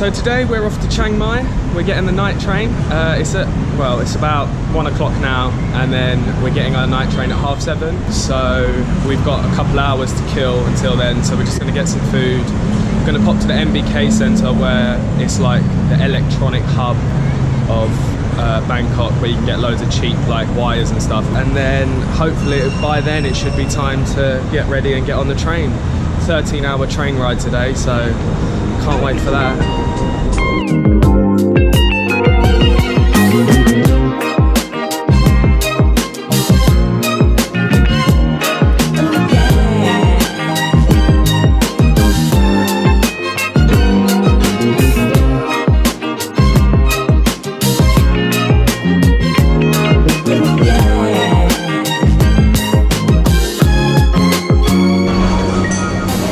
So today we're off to Chiang Mai. We're getting the night train. It's about 1 o'clock now, and then we're getting our night train at 7:30. So we've got a couple hours to kill until then. So we're just gonna get some food. We're gonna pop to the MBK Centre, where it's like the electronic hub of Bangkok, where you can get loads of cheap like wires and stuff. And then hopefully by then it should be time to get ready and get on the train. 13-hour train ride today, so can't wait for that.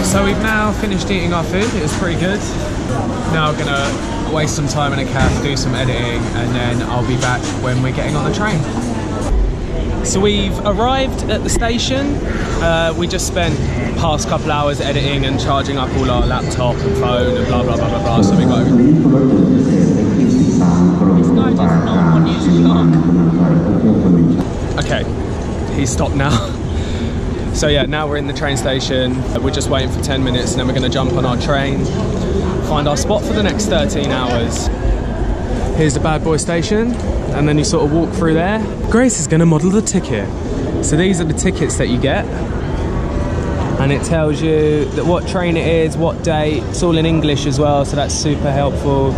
So we've now finished eating our food. It was pretty good. Now we're gonna waste some time in a cafe, do some editing, and then I'll be back when we're getting on the train. So we've arrived at the station. We just spent the past couple hours editing and charging up all our laptop and phone and blah blah blah blah blah. So we got this guy does not want you to vlog. Okay, he's stopped now. So yeah, now we're in the train station. We're just waiting for 10 minutes and then we're gonna jump on our train, find our spot for the next 13 hours. Here's the bad boy station, and then you sort of walk through there. Grace is gonna model the ticket. So these are the tickets that you get. And it tells you that what train it is, what date. It's all in English as well, so that's super helpful.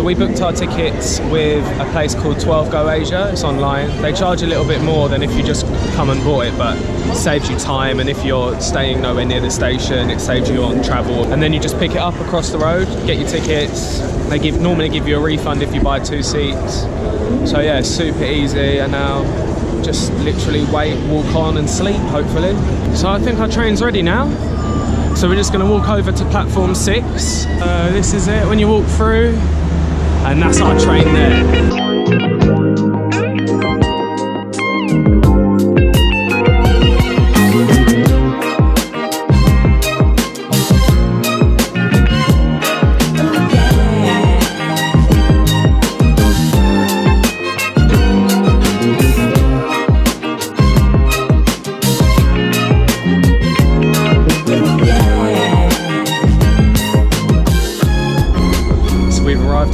We booked our tickets with a place called 12 Go Asia. It's online. They charge a little bit more than if you just come and bought it, but it saves you time, and if you're staying nowhere near the station, it saves you on travel. And then you just pick it up across the road, get your tickets. They normally give you a refund if you buy 2 seats. So yeah, it's super easy, and now just literally wait, walk on and sleep, hopefully. So I think our train's ready now. So we're just gonna walk over to platform 6. This is it when you walk through. And that's our train there.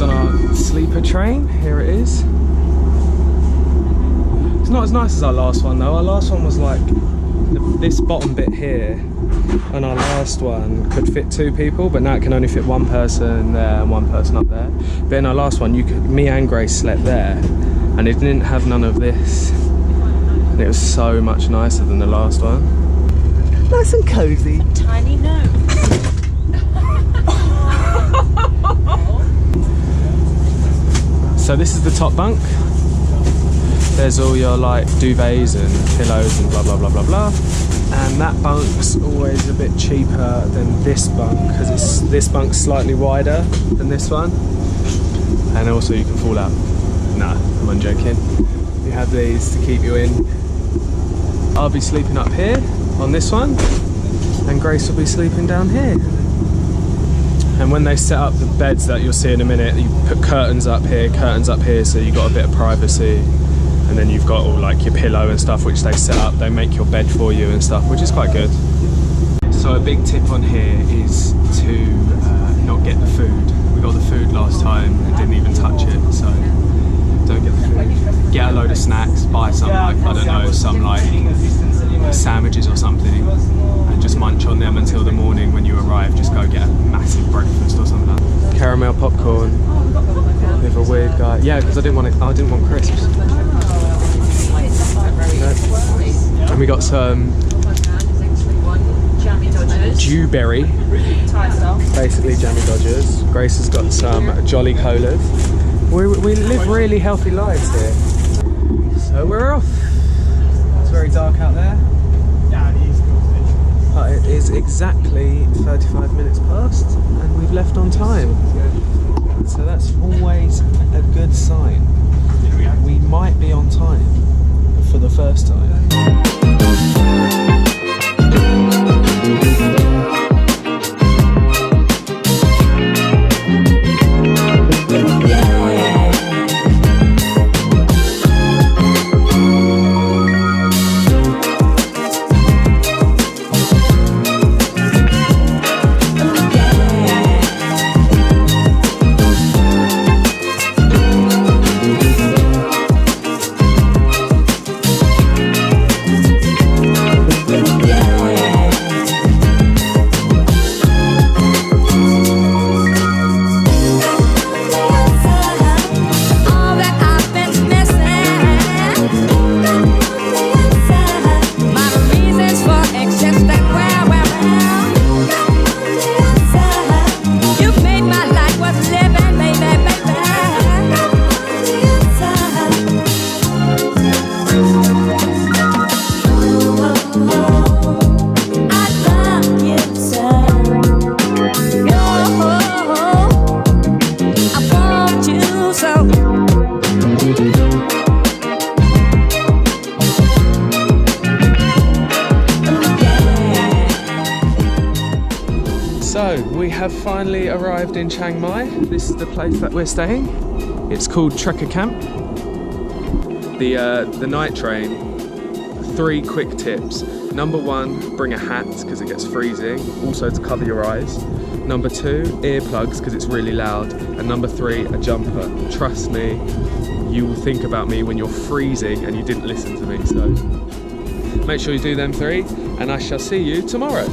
On our sleeper train, here it is. It's not as nice as our last one though. Our last one was like this bottom bit here, and our last one could fit 2 people, but now it can only fit 1 person there and 1 person up there. But in our last one, me and Grace slept there, and it didn't have none of this, and it was so much nicer than the last one. Nice and cozy. A tiny nose. So this is the top bunk. There's all your like duvets and pillows and blah blah blah blah blah. And that bunk's always a bit cheaper than this bunk, because this bunk's slightly wider than this one. And also you can fall out. Nah, I'm only joking. You have these to keep you in. I'll be sleeping up here on this one, and Grace will be sleeping down here. And when they set up the beds that you'll see in a minute, you put curtains up here, so you've got a bit of privacy. And then you've got all like your pillow and stuff, which they set up. They make your bed for you and stuff, which is quite good. So a big tip on here is to not get the food. We got the food last time and didn't even touch it, so don't get the food. Get a load of snacks, buy some like, I don't know, some like sandwiches or something, and just munch on them until the morning when you arrive. Just go get a massive breakfast or something like that. Caramel popcorn with a weird guy. Yeah, because I didn't want crisps. And we got some dewberry, basically jammy dodgers. Grace has got some Jolly Colas. We live really healthy lives here. So we're off. It's very dark out there. But it is exactly 35 minutes past and we've left on time. So that's always a good sign. We might be on time for the first time. So we have finally arrived in Chiang Mai. This is the place that we're staying. It's called Trekker Camp. The night train. 3 quick tips. Number 1, bring a hat because it gets freezing, also to cover your eyes. Number 2, earplugs because it's really loud. And number 3, a jumper. Trust me, you will think about me when you're freezing and you didn't listen to me. So make sure you do them 3, and I shall see you tomorrow.